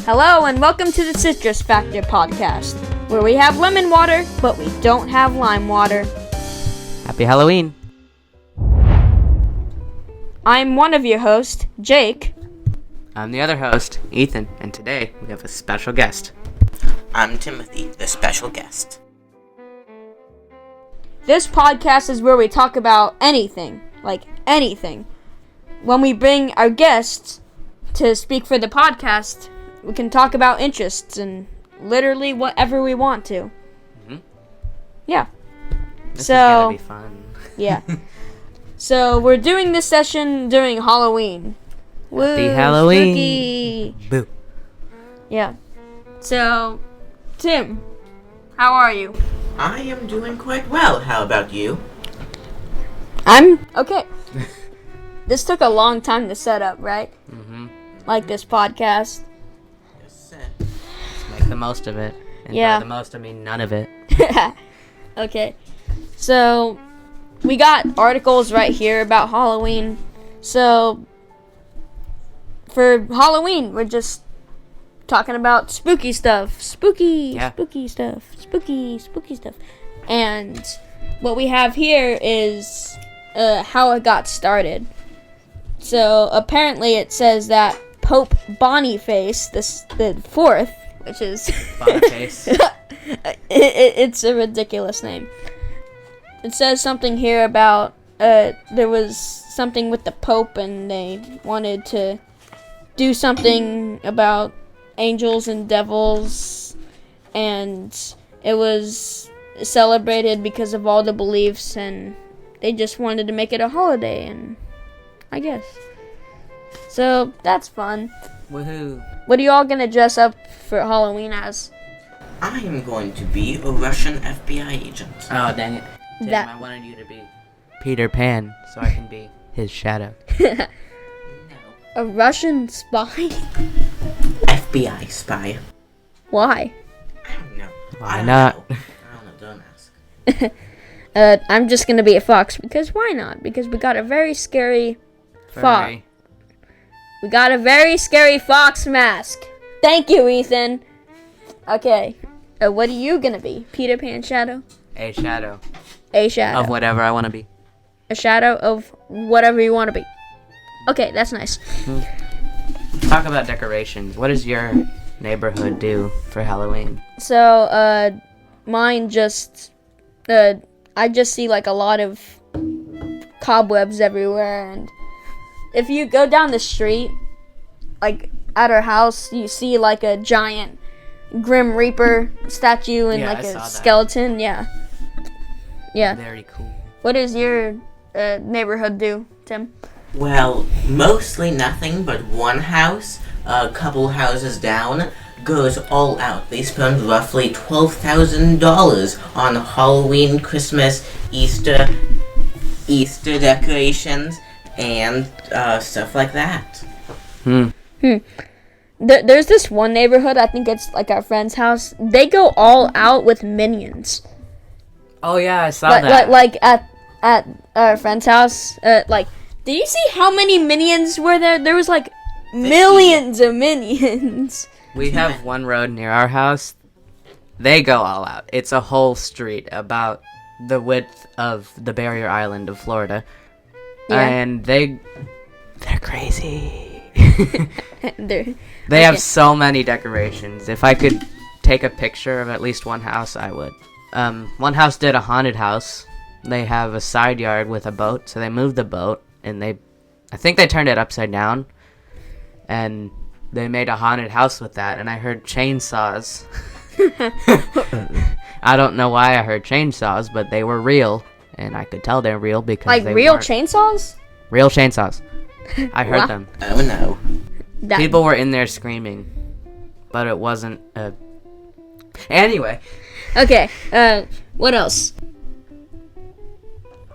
Hello and welcome to the Citrus Factor podcast, where we have lemon water, but we don't have lime water. Happy Halloween! I'm one of your hosts, Jake. I'm the other host, Ethan, and today we have a special guest. I'm Timothy, the special guest. This podcast is where we talk about anything, like anything. When we bring our guests to speak for the podcast, we can talk about interests and literally whatever we want to. Mm-hmm. Yeah. This is gonna be fun. Yeah. So we're doing this session during Halloween. Happy Halloween! Spooky. Boo. Yeah. So, Tim, how are you? I am doing quite well. How about you? I'm okay. This took a long time to set up, right? Mm-hmm. Like this podcast. Yes, sir. Let's make the most of it. And Yeah. by the most, I mean none of it. Okay. So, we got articles right here about Halloween. So, for Halloween, we're just talking about spooky stuff. Spooky stuff. And what we have here is how it got started. So, apparently it says that Pope Boniface, the fourth, which is... Boniface. it's a ridiculous name. It says something here about there was something with the Pope and they wanted to do something about angels and devils, and it was celebrated because of all the beliefs, and they just wanted to make it a holiday, and I guess. So that's fun. Woohoo. What are you all gonna dress up for Halloween as? I am going to be a Russian FBI agent. Oh, dang it. Tim, That- I wanted you to be Peter Pan, so I can be his shadow. No. A Russian spy? FBI spy. Why? I don't know. Why I don't not? know. I don't know. Don't ask. I'm just gonna be a fox, because why not? Because we got a very scary fox. Furry. We got a very scary fox mask. Thank you, Ethan. Okay. What are you gonna be? Peter Pan shadow? A shadow. A shadow. Of whatever I want to be. A shadow of whatever you want to be. Okay, that's nice. Talk about decorations. What does your neighborhood do for Halloween? So, mine just, I just see like a lot of cobwebs everywhere, and if you go down the street, like at our house, you see like a giant Grim Reaper statue and Yeah, like I a saw that. skeleton. Yeah. Very cool. What does your neighborhood do, Tim? Well, mostly nothing, but one house, a couple houses down, goes all out. They spend roughly $12,000 on Halloween, Christmas, Easter decorations, and stuff like that. There's this one neighborhood, I think it's like our friend's house. They go all out with minions. Oh yeah, I saw that. Like at our friend's house. Like, did you see how many minions were there? There was like millions of minions. We have one road near our house. They go all out. It's a whole street about the width of the barrier island of Florida. Yeah. And they're crazy. They're- They have so many decorations. If I could take a picture of at least one house, I would. One house did a haunted house. They have a side yard with a boat, so they moved the boat, and I think they turned it upside down, and they made a haunted house with that, and I heard chainsaws. I don't know why I heard chainsaws, but they were real, and I could tell they're real because like they real weren't. chainsaws? Real chainsaws. I heard Wow. them. Oh no. That- People were in there screaming, but it wasn't a... Anyway. Okay, what else?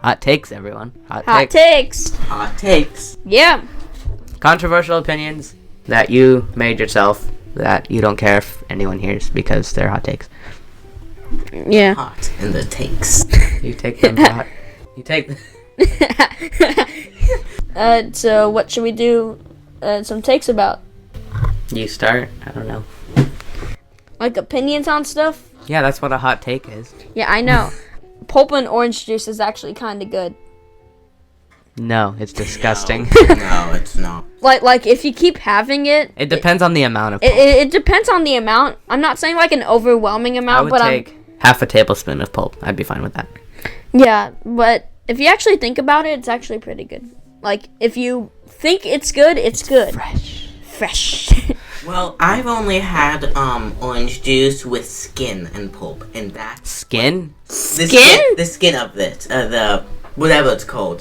Hot takes, everyone. Hot takes. Hot takes. Yeah. Controversial opinions that you made yourself that you don't care if anyone hears because they're hot takes. Yeah. Hot in the takes. You take them hot. You take... So what should we do some takes about? You start. I don't know. Like opinions on stuff? Yeah, that's what a hot take is. Yeah, I know. Pulp and orange juice is actually kind of good. No, it's disgusting. No, it's not. Like if you keep having it, It depends on the amount of pulp. it depends on the amount. I'm not saying like an overwhelming amount, I would but take half a tablespoon of pulp. I'd be fine with that. yeah, but if you actually think about it, it's actually pretty good. Like if you think it's good, it's good. Fresh. Well, I've only had orange juice with skin and pulp, and that's Skin? the skin of it, the whatever it's called,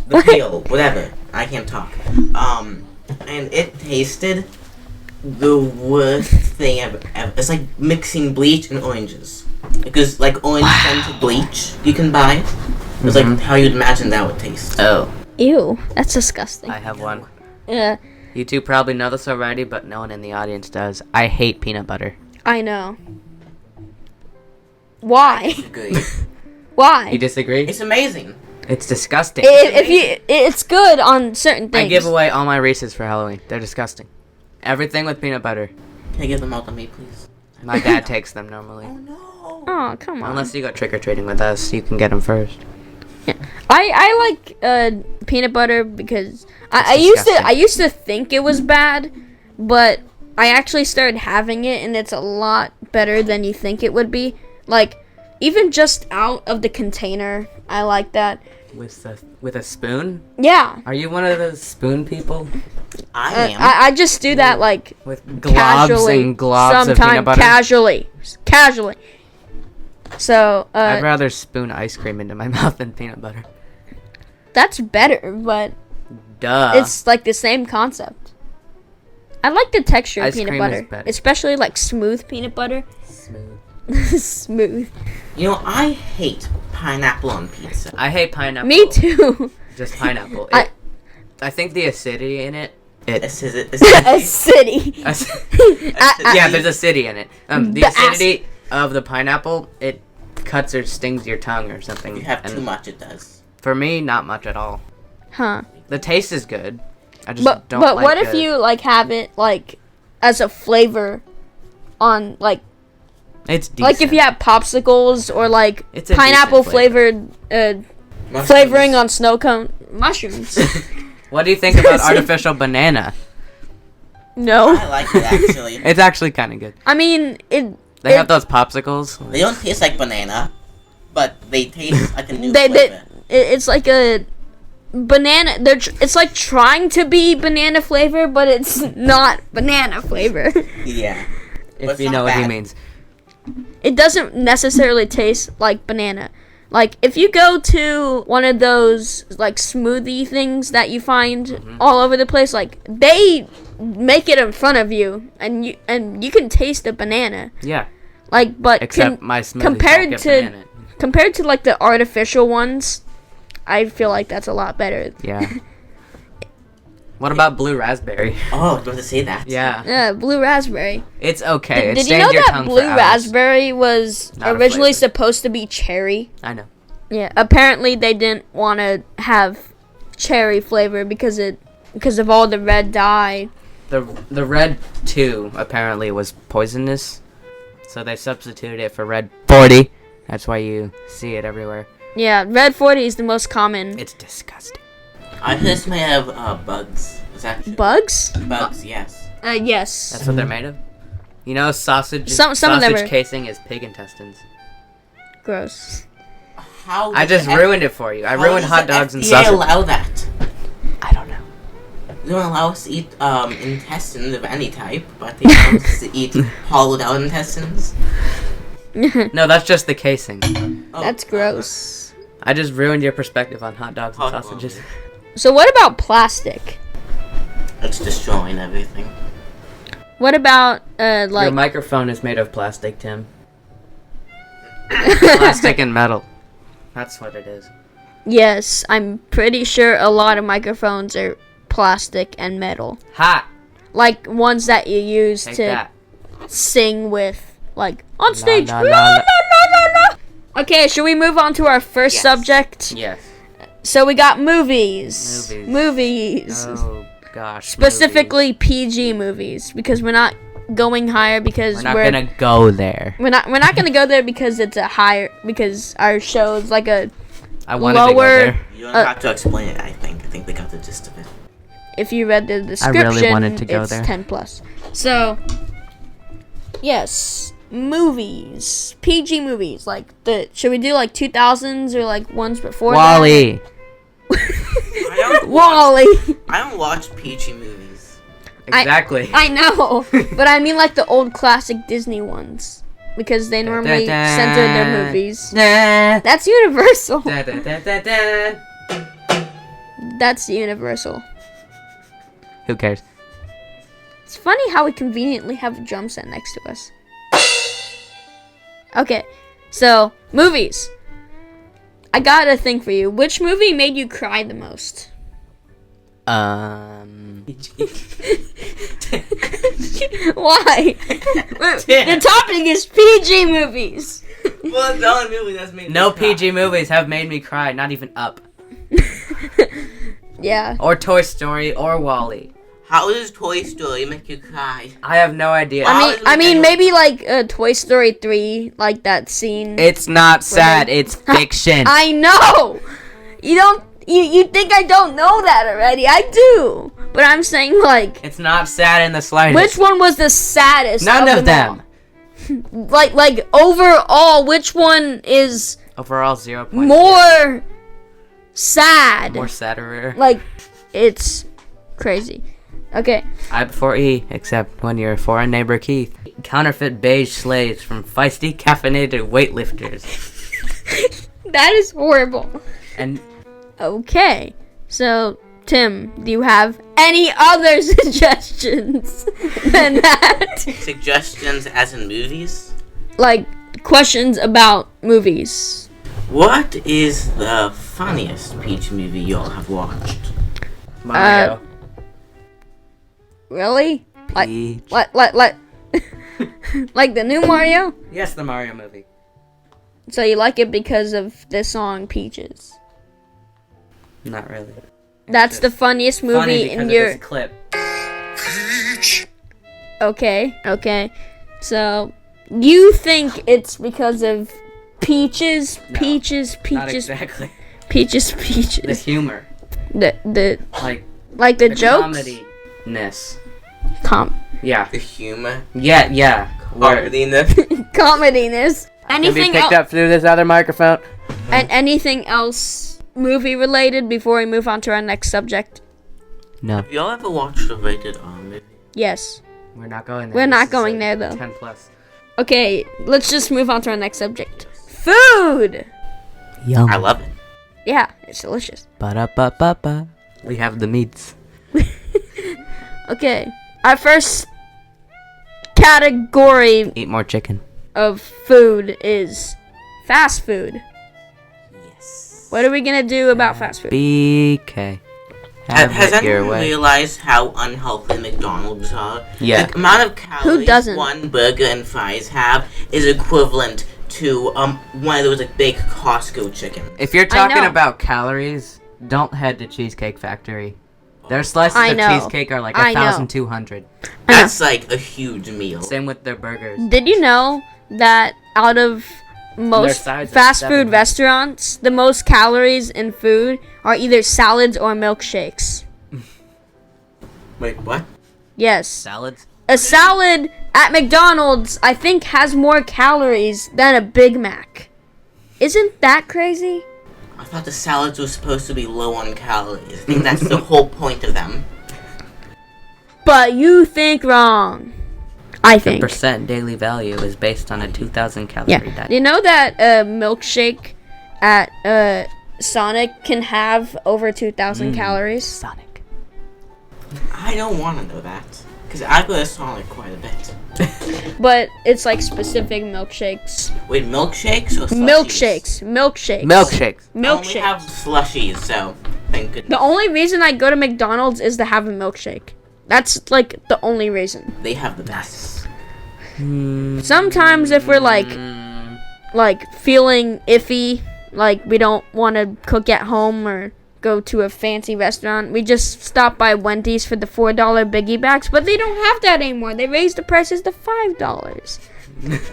the peel, whatever. I can't talk. And it tasted the worst thing I've ever. It's like mixing bleach and oranges, because like orange scented bleach you can buy. It's like how you'd imagine that would taste. Oh, Ew, that's disgusting. I have one. Yeah, You two probably know this already, but no one in the audience does. I hate peanut butter. I know. Why? Good. Why? You disagree? It's amazing. It's disgusting. It's good on certain things. I give away all my Reese's for Halloween. They're disgusting. Everything with peanut butter. Can you give them out to me, please? My dad takes them normally. Oh no. Oh, come on. Unless you go trick-or-treating with us, you can get them first. I like peanut butter because I disgusting. used to think it was bad, but I actually started having it and it's a lot better than you think it would be. Like even just out of the container, I like that. With a spoon? Yeah. Are you one of those spoon people? I am. I just do that like With globs casually, and globs of sometime peanut butter? casually. So I'd rather spoon ice cream into my mouth than peanut butter. that's better, but Duh. it's like the same concept. I like the texture of Ice peanut cream is butter, better. especially like smooth peanut butter. Smooth. Smooth. You know, I hate pineapple on pizza. I hate pineapple. Me too. Just pineapple. I- I think the acidity in it. A city. Yeah, there's acidity in it. The The acidity of the pineapple, it cuts or stings your tongue or something. If you have And too much, it does. For me, not much at all. Huh. The taste is good. I just But don't but like what if it. you like have it like as a flavor on like It's decent. like if you have popsicles or like It's a pineapple decent flavor. flavored Mushrooms. flavoring on snow cone mushrooms. What do you think about artificial banana? No. I like it actually. It's actually kind of good. I mean it They have those popsicles. They don't taste like banana, but they taste like a new they flavor. it's like a banana it's like trying to be banana flavor but it's not banana flavor. Yeah. But If it's you not know what he bad. means. It doesn't necessarily taste like banana. Like if you go to one of those like smoothie things that you find all over the place, like they make it in front of you and you can taste the banana. Yeah. Like but Except my smoothies compared don't get to banana. compared to like the artificial ones, I feel like that's a lot better. Yeah. What about blue raspberry? Oh, I was about to say that. Yeah. Yeah, blue raspberry. It's okay. It Did you stains know your that tongue blue for hours. raspberry was Not a originally flavor. supposed to be cherry? I know. Yeah, apparently they didn't want to have cherry flavor because of all the red dye. The red 2 apparently was poisonous, so they substituted it for red 40. That's why you see it everywhere. Yeah, red 40 is the most common. It's disgusting. I heard this may have bugs. Is that true? Bugs? Bugs, yes. Yes. That's what they're made of. You know, sausage. Some of them sausage are- casing is pig intestines. Gross. How I does just the ruined it for you. I how ruined does hot the dogs and FDA sausage. allow that? I don't know. They don't allow us to eat intestines of any type, but they allow us to eat hollowed out intestines. No, that's just the casing. Oh, That's gross. I just ruined your perspective on hot dogs and Hot sausages. dogs. So what about plastic? It's destroying everything. What about Your like microphone is made of plastic, Tim. Plastic and metal. That's what it is. Yes, I'm pretty sure a lot of microphones are plastic and metal. Hot. Like ones that you use Take to that. sing with like on stage. la, la. Okay, should we move on to our first Yes. subject? Yes. So we got movies. Movies. Movies. Oh. gosh. Specifically PG movies, because we're not going higher because We're not gonna go there. we're not gonna go there because it's a higher, because our show's like a I wanted to go lower. there. You don't have to explain it, I think. I think they got the gist of it. If you read the description, wanted to go it's there. 10 plus. So, yes, movies, PG movies, like should we do like 2000s or like ones before Wally. Wally. I don't watch peachy movies. Exactly. I know, but I mean like the old classic Disney ones, because they normally center their movies. That's Universal. That's Universal. Who cares? It's funny how we conveniently have a drum set next to us. Okay, so movies. I got a thing for you. Which movie made you cry the most? Why? The topic is PG movies. Well, the only movie that's made No me cry. PG movies have made me cry, not even Up. Yeah. Or Toy Story or Wally. How does Toy Story make you cry? I have no idea. I mean, maybe like Toy Story 3, like that scene. It's not sad, it's fiction. I know. You think I don't know that already? I do. But I'm saying like, It's not sad in the slightest. which one was the saddest? None of them. them. All? Like overall, which one is Overall, 0. more sad? More sadder. Like, it's crazy. Okay. I before E, except when your foreign neighbor Keith. Counterfeit beige slaves from feisty caffeinated weightlifters. That is horrible. And Okay. So, Tim, do you have any other suggestions than that? Suggestions as in movies? Like, questions about movies. What is the funniest peach movie y'all have watched? Mario. Really? Peach. Like the new Mario? Yes, the Mario movie. So you like it because of the song Peaches? Not really. That's the funniest movie Funny because in of your... this clip. Okay. So, you think it's because of Peaches? No, Peaches. Not exactly. Peaches. The humor. The Like the the jokes? comedy-ness. Yeah. The humor? Yeah. Word. Comediness. Can be Anything picked else? up through this other microphone. And anything else movie related before we move on to our next subject? No. Have y'all ever watched a rated R movie? Yes. We're not going there. We're not This is going a there, though. 10 plus. Okay, let's just move on to our next subject. Food! Yum. I love it. Yeah, it's delicious. Ba-da-ba-ba-ba. We have the meats. Okay, our first category Eat more chicken. of food is fast food. Yes. What are we gonna do about fast food? BK. Has it your anyone way. realized how unhealthy McDonald's are? Yeah. The amount of calories doesn't? one burger and fries have is equivalent to one of those like big Costco chickens. If you're talking know. about calories, don't head to Cheesecake Factory. Their slices I of know. cheesecake are like I know. 1,200. That's like a huge meal. Same with their burgers. Did you know that out of most sides are fast food 700. restaurants, the most calories in food are either salads or milkshakes? Wait, what? Yes. Salads? A salad at McDonald's, I think, has more calories than a Big Mac. Isn't that crazy? I thought the salads were supposed to be low on calories. I think that's the whole point of them. But you think wrong. I think. Percent daily value is based on a 2,000 calorie Yeah. diet. You know that a milkshake at Sonic can have over 2,000 calories? Sonic. I don't want to know that. Because I go to Sonic quite a bit. But it's like specific milkshakes. Wait, milkshakes or slushies? Milkshakes. Milkshakes. I only have Milkshakes. slushies, so thank goodness. The only reason I go to McDonald's is to have a milkshake. That's like the only reason. They have the best. Sometimes if we're like feeling iffy, like we don't want to cook at home or go to a fancy restaurant. We just stop by Wendy's for the $4 biggie bags, but they don't have that anymore. They raised the prices to $5.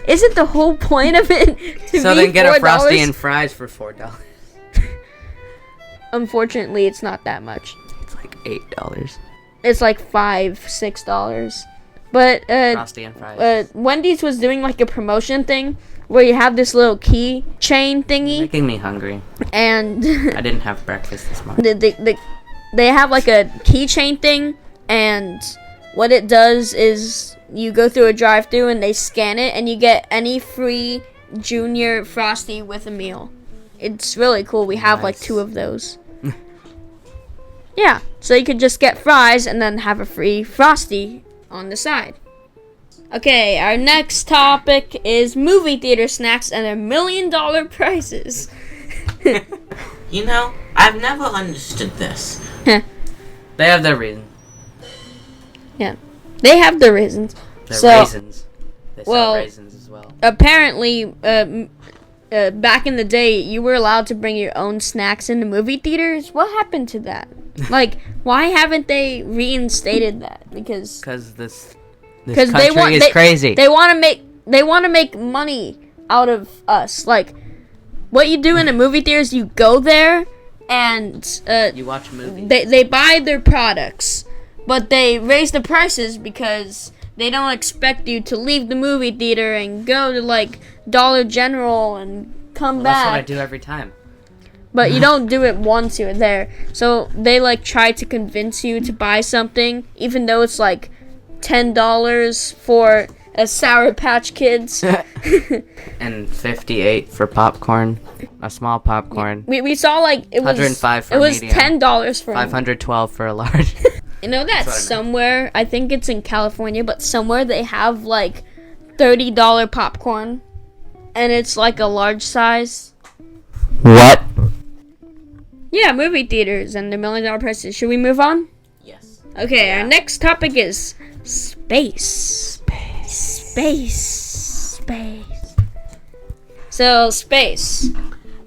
Isn't the whole point of it to So be then get $4? a Frosty and fries for $4. Unfortunately, it's not that much. It's like $8. It's like $5-6. But Frosty and fries. Wendy's was doing like a promotion thing where you have this little key chain thingy, Making me hungry. and I didn't have breakfast this morning. they have like a keychain thing, and what it does is you go through a drive-thru and they scan it, and you get any free junior Frosty with a meal. It's really cool. We have like Nice. 2 of those. Yeah, so you could just get fries and then have a free Frosty on the side. Okay, our next topic is movie theater snacks and their $1 million prices. You know, I've never understood this. They have their reason. Yeah, they have the reasons. Their So, raisins. They sell well, raisins as well. apparently, back in the day, you were allowed to bring your own snacks into movie theaters. What happened to that? Like, why haven't they reinstated that? Because This they country want is crazy. They want to make money out of us. Like, what you do in a movie theater is you go there and You watch movies. they buy their products, but they raise the prices because they don't expect you to leave the movie theater and go to like Dollar General and come Well, back. that's what I do every time. But you don't do it once you're there. So they like try to convince you to buy something, even though it's like $10 for a Sour Patch Kids. And 58 for popcorn. A small popcorn. we saw like it was 105 for it was medium. $10 for 512 for a large. You know that what I meant. somewhere, I think it's in California, but somewhere they have like $30 popcorn, and it's like a large size. What? Yeah, movie theaters and the $1 million prices. Should we move on? Yes. Okay, our next topic is space. Space. So, space.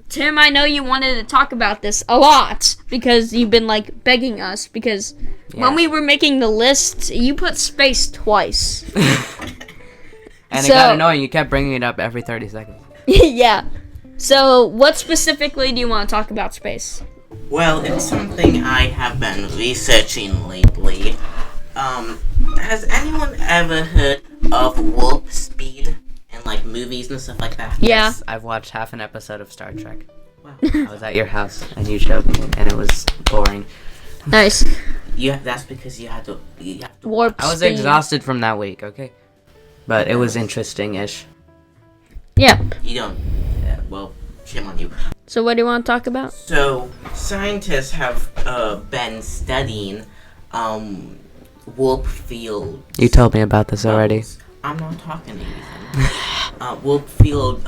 Tim, I know you wanted to talk about this a lot because you've been like begging us because when we were making the list, you put space twice. And So- it got annoying. You kept bringing it up every 30 seconds. Yeah. So, what specifically do you want to talk about space? Well, it's something I have been researching lately. Has anyone ever heard of warp speed in like movies and stuff like that? Yeah. Yes, I've watched half an episode of Star Trek. Wow. I was at your house and you showed me, and it was boring. Nice. That's because you have to Warp I was speed. exhausted from that week, okay? But it was interesting-ish. Yeah. You don't. Well, shame on you. So, what do you want to talk about? So, scientists have been studying warp field. You told me about this already. I'm not talking to you. Warp field,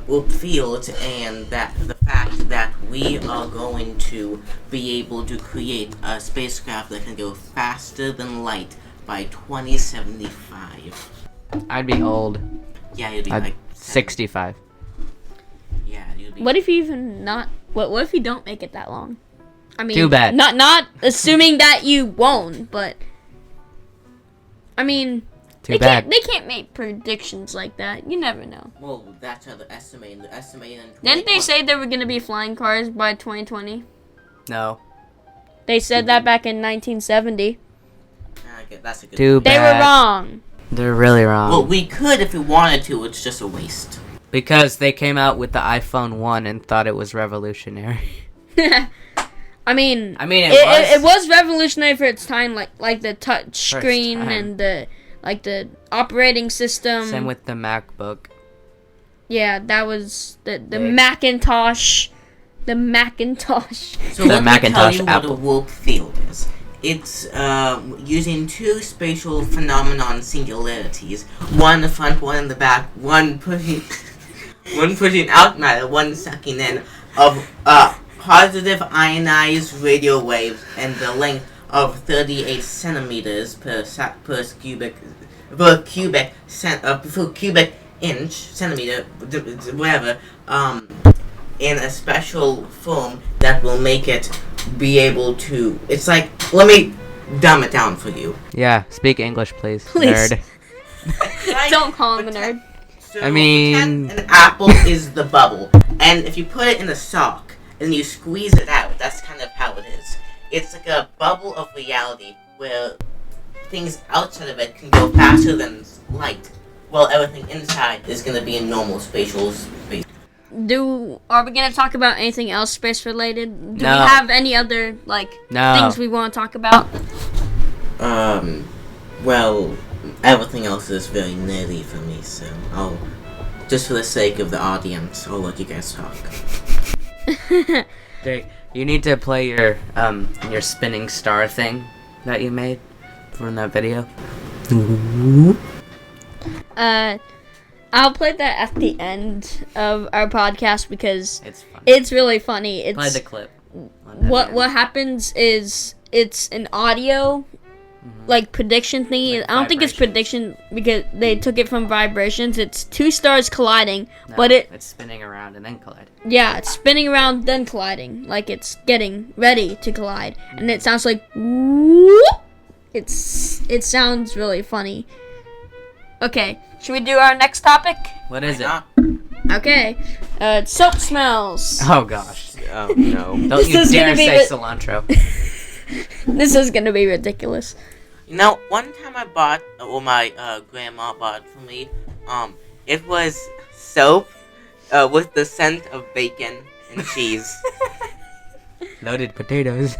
warp fields, and that the fact that we are going to be able to create a spacecraft that can go faster than light by 2075. I'd be old. Yeah, you'd be I'd like 65. Yeah, you'd be. What if you even not? What if you don't make it that long? I mean, Too bad. Not assuming that you won't, but I mean, Too bad. They can't make predictions like that. You never know. Well, that's how they're estimating. They're estimating. Didn't they say there were gonna be flying cars by 2020? No. They said that back in 1970. Okay, that's a good. Too They bad. were wrong. They're really wrong. Well, we could if we wanted to. It's just a waste. Because they came out with the iPhone 1 and thought it was revolutionary. I mean, it was. was revolutionary for its time, like the touch For its screen time. and the operating system. Same with the MacBook. Yeah, that was the Big. Macintosh. The Macintosh. So The let me Macintosh tell you Apple. what a warp field is. It's using two spatial phenomenon singularities, one in the front, one in the back, one pushing out matter, one sucking in, of positive ionized radio waves and the length of 38 centimeters per cubic inch, centimeter, whatever, in a special form that will make it be able to. It's like, let me dumb it down for you. Yeah, speak English, please. Please. Nerd. Don't call him a nerd. So I mean- pretend an apple is the bubble, and if you put it in a sock and you squeeze it out, that's kind of how it is. It's like a bubble of reality where things outside of it can go faster than light, while everything inside is going to be in normal spatial space. Are we gonna talk about anything else space related? Do No. we have any other things we want to talk about? Well, everything else is very nerdy for me, so I'll, just for the sake of the audience, I'll let you guys talk. Jake, you need to play your spinning star thing that you made from that video. I'll play that at the end of our podcast because It's fun. it's really funny. It's Play the clip. what happens is it's an audio prediction thingy. Like I don't think it's vibrations. prediction because they took it from vibrations. It's two stars colliding, No, but it's spinning around and then colliding. it's spinning around then colliding, like it's getting ready to collide, and it sounds like whoop. It sounds really funny. Okay, should we do our next topic? What is it? Okay, soap smells. Oh gosh. Oh, no. Don't This you is dare gonna be say the- cilantro. This is gonna be ridiculous. You know, one time I bought, or my grandma bought for me, it was soap with the scent of bacon and cheese. Loaded potatoes.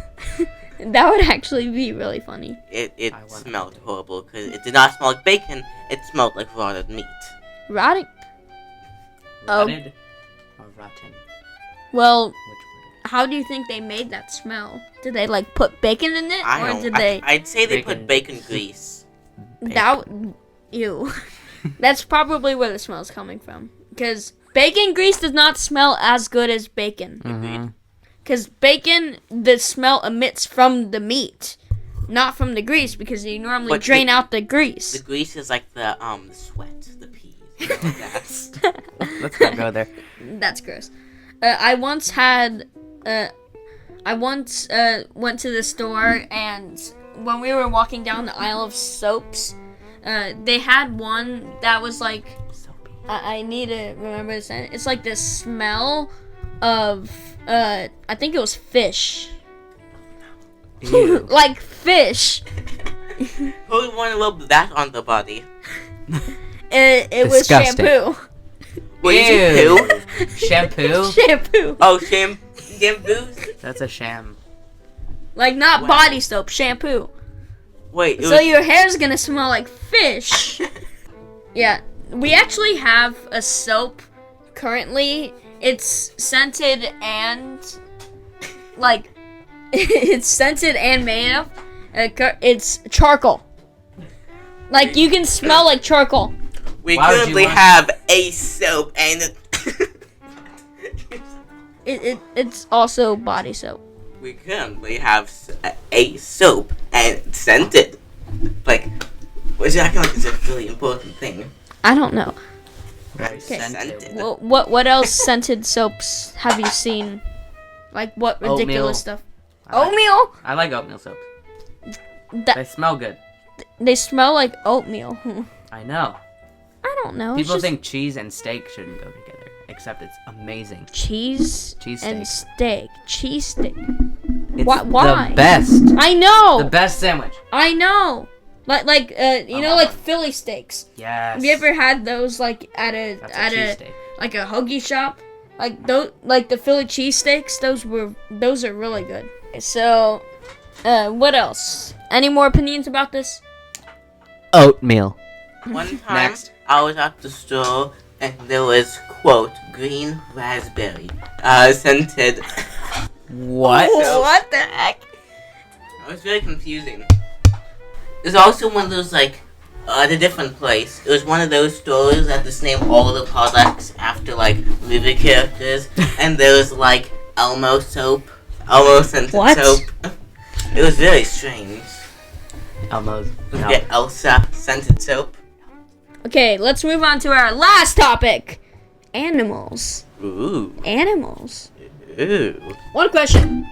That would actually be really funny. It I want smelled horrible because it did not smell like bacon. It smelled like rotted meat. Rotting. Oh. Rotted or rotten? Well, Which word? how do you think they made that smell? Did they put bacon in it, I or don't. did they? I'd say they put Bacon. bacon grease. That ew. That's probably where the smell's coming from. Because bacon grease does not smell as good as bacon. Mhm. Because bacon, the smell emits from the meat, not from the grease. Because you normally But drain out the The grease. grease is like the sweat, the peas. That's Let's not go there. That's gross. I once went to the store, and when we were walking down the aisle of soaps, they had one that was like, I need to remember this. It's like the smell of, I think it was fish. Ew. Like fish. who would want to rub that on the body? It was Disgusting. shampoo. What is it, Ew. poo? Shampoo? Oh, Shampoo. shampoos? That's a sham. Like not Wow. body soap, shampoo. Wait, it So was, your hair's gonna smell like fish. Yeah, we actually have a soap currently. It's scented and it's scented and made of. It's charcoal. Like you can smell like charcoal. we Why would you currently want- have a soap and It's also body soap. we currently have a soap and scented. Like, which I feel like is a really important thing. I don't know. Very Scented. scented. Well, what else scented soaps have you seen? Like what ridiculous Oatmeal. stuff? I like- Oatmeal? I like oatmeal soaps. They That smell good. they smell like oatmeal. I know. I don't know. People it's just think cheese and steak shouldn't go together, except it's amazing. cheese Cheese and steak. steak. Cheese steak. It's Why? the best. I know. The best sandwich. I know. Like Philly steaks. Yes. Have you ever had those like at That's a a cheesesteak. like a hoagie shop? Like those, like the Philly cheesesteaks. Those are really good. So, what else? Any more opinions about this? Oatmeal. One time, Next. I was at the store and there was, quote, green raspberry, scented. What? So- What the heck? It was very confusing. There's also one of those, like, at a different place. It was one of those stores that just named all the products after, like, movie characters. And there was, like, Elmo soap. Elmo scented What? soap. It was very strange. Elmo's. You No. get Elsa scented soap. Okay, let's move on to our last topic. Animals. Ooh. Animals. Ooh. One question.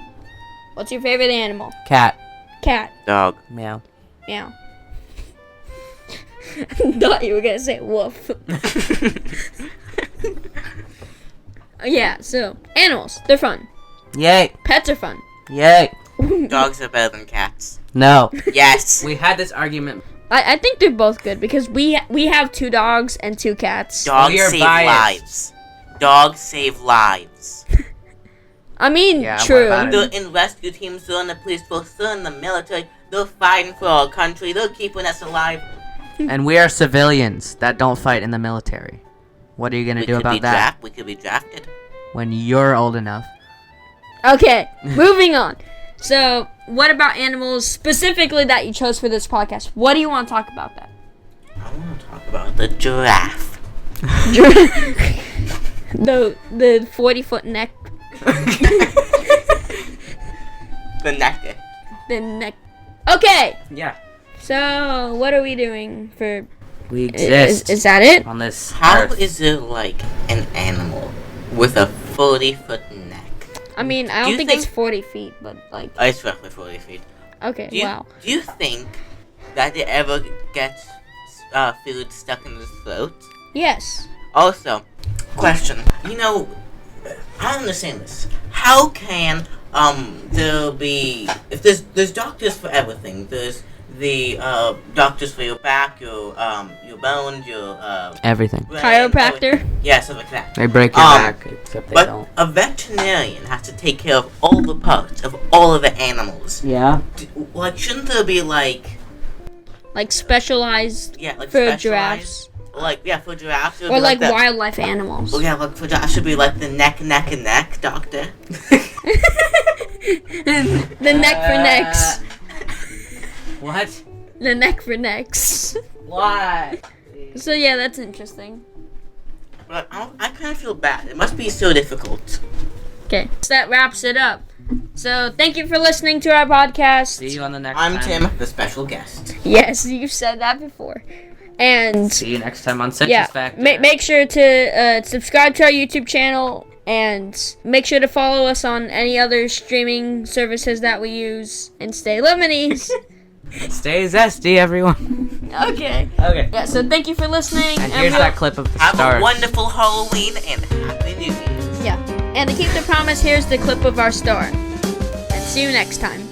What's your favorite animal? Cat. Cat. Dog. Meow. Meow. Thought you were gonna say woof. Yeah, so animals, they're fun. Yay. Pets are fun. Yay. Dogs are better than cats. No. Yes. We had this argument. I think they're both good because we have 2 dogs and 2 cats. Dogs We are save biased. lives. Dogs save lives. I mean, Yeah, what true. about it? They're in rescue teams, they're in the police force, they're in the military, they're fighting for our country, they're keeping us alive. And we are civilians that don't fight in the military. What are you gonna do about that We could be drafted. when you're old enough? Okay, moving on. So, what about animals specifically that you chose for this podcast? What do you want to talk about that? I want to talk about the giraffe. the 40-foot neck. The neck. The neck. Okay, Yeah. so what are we doing for? We exist Is that it? on this How earth. is it like an animal with a 40-foot neck? I mean, I Do don't you think it's think- 40 feet, but like, It's roughly 40 feet. okay, Do you, wow. do you think that it ever gets food stuck in his throat? Yes. Also, question. You know, I don't understand this. How can there be, if there's doctors for everything. There's the doctors for your back, your bones, your Everything. brain, Chiropractor? yeah, stuff like that. They break your back, except they But don't. a veterinarian has to take care of all the parts of all of the animals. Yeah. Like, shouldn't there be like Specialized like for specialized- giraffes Like for giraffes, it would or be like the, wildlife animals. Oh yeah, like for giraffes should be like the neck doctor. The neck for necks. What? The neck for necks. Why? So yeah, that's interesting. But I kind of feel bad. It must be so difficult. Okay, so that wraps it up. So thank you for listening to our podcast. See you on the next I'm time. Tim, the special guest. Yes, you've said that before. And See you next time on Census yeah, Factor. make sure to subscribe to our YouTube channel and make sure to follow us on any other streaming services that we use. And stay lemonies. Stay zesty, everyone. Okay. Okay. Yeah. So thank you for listening. And here's we'll- that clip of the Have stars. a wonderful Halloween and Happy New Year. Yeah. And to keep the promise, here's the clip of our star. And see you next time.